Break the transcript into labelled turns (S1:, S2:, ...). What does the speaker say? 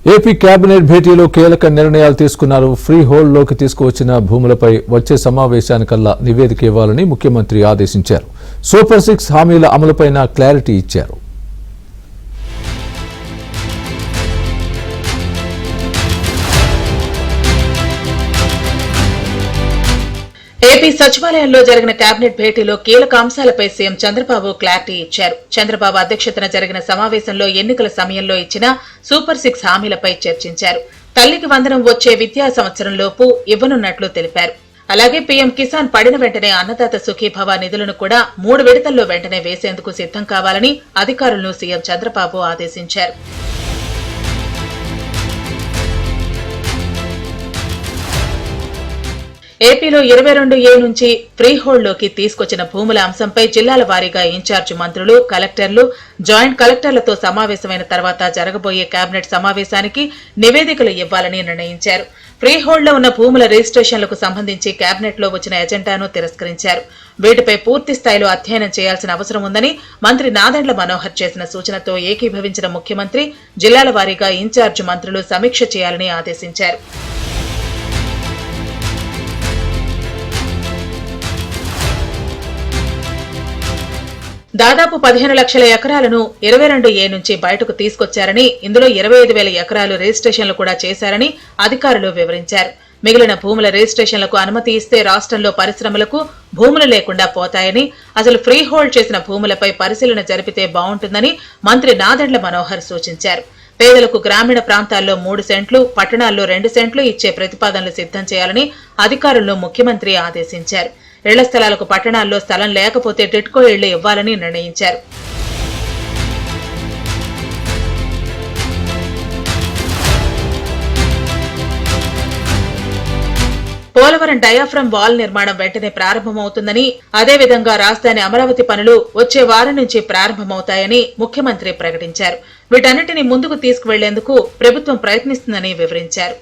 S1: AP cabinet భేటీలో కీలక నిర్ణయాలు తీసుకున్నారు. ఫ్రీ హోల్డ్ లోకి తీసుకువచ్చిన భూములపై వచ్చే సమావేశానికల్లా నివేదిక ఇవ్వాలని ముఖ్యమంత్రి ఆదేశించారు. సూపర్ 6 హామీల అమలుపైన క్లారిటీ ఇచ్చారు.
S2: ఏపీ సచివాలయంలో జరిగిన కేబినెట్ భేటీలో కీలక అంశాలపై సీఎం చంద్రబాబు క్లారిటీ ఇచ్చారు. చంద్రబాబు అధ్యక్షతన జరిగిన సమావేశంలో ఎన్నికల సమయంలో ఇచ్చిన సూపర్ 6 హామీలపై చర్చించారు. తల్లికి వందనం వచ్చే విద్యా సంవత్సరంలోపు ఇవ్వనున్నట్లు తెలిపారు. అలాగే పీఎం కిసాన్ పడిన వెంటనే అన్నదాత సుఖీభవ నిధులను కూడా 3 విడతల్లో వెంటనే వేసేందుకు సిద్దం కావాలని అధికారులను సీఎం చంద్రబాబు ఆదేశించారు. ఏపీలో 22A నుంచి ఫ్రీ హోల్డ్ లోకి తీసుకొచ్చిన భూముల అంశంపై జిల్లాల వారీగా ఇన్ఛార్జి మంత్రులు, కలెక్టర్లు, జాయింట్ కలెక్టర్లతో సమావేశమైన తర్వాత జరగబోయే కేబినెట్ సమావేశానికి నివేదికలు ఇవ్వాలని నిర్ణయించారు. ఫ్రీ హోల్డ్ లో ఉన్న భూముల రిజిస్ట్రేషన్లకు సంబంధించి కేబినెట్ లో వచ్చిన ఎజెండాను తిరస్కరించారు. వీటిపై పూర్తి స్థాయిలో అధ్యయనం చేయాల్సిన అవసరం ఉందని మంత్రి నాదెండ్ల మనోహర్ చేసిన సూచనతో ఏకీభవించిన ముఖ్యమంత్రి జిల్లాల వారీగా ఇన్ఛార్జి మంత్రులు సమీక్ష చేయాలని ఆదేశించారు. దాదాపు 15 లక్షల ఎకరాలను 22A నుంచి బయటకు తీసుకొచ్చారని, ఇందులో 25,000 ఎకరాలు రిజిస్ట్రేషన్లు కూడా చేశారని అధికారులు వివరించారు. మిగిలిన భూముల రిజిస్ట్రేషన్లకు అనుమతి ఇస్తే రాష్ట్రంలో పరిశ్రమలకు భూములు లేకుండా పోతాయని, అసలు ఫ్రీ హోల్డ్ చేసిన భూములపై పరిశీలన జరిపితే బాగుంటుందని మంత్రి నాదెండ్ల మనోహర్ సూచించారు. పేదలకు గ్రామీణ ప్రాంతాల్లో 3 సెంట్లు, పట్టణాల్లో 2 సెంట్లు ఇచ్చే ప్రతిపాదనలు సిద్దం చేయాలని అధికారులను ముఖ్యమంత్రి ఆదేశించారు. ఇళ్ల స్థలాలకు పట్టణాల్లో స్థలం లేకపోతే టిట్కో ఇళ్లు ఇవ్వాలని నిర్ణయించారు. పోలవరం డయాఫ్రమ్ వాల్ నిర్మాణం వెంటనే ప్రారంభమవుతుందని, అదేవిధంగా రాజధాని అమరావతి పనులు వచ్చే వారం నుంచి ప్రారంభమవుతాయని ముఖ్యమంత్రి ప్రకటించారు. వీటన్నిటిని ముందుకు తీసుకువెళ్లేందుకు ప్రభుత్వం ప్రయత్నిస్తుందని వివరించారు.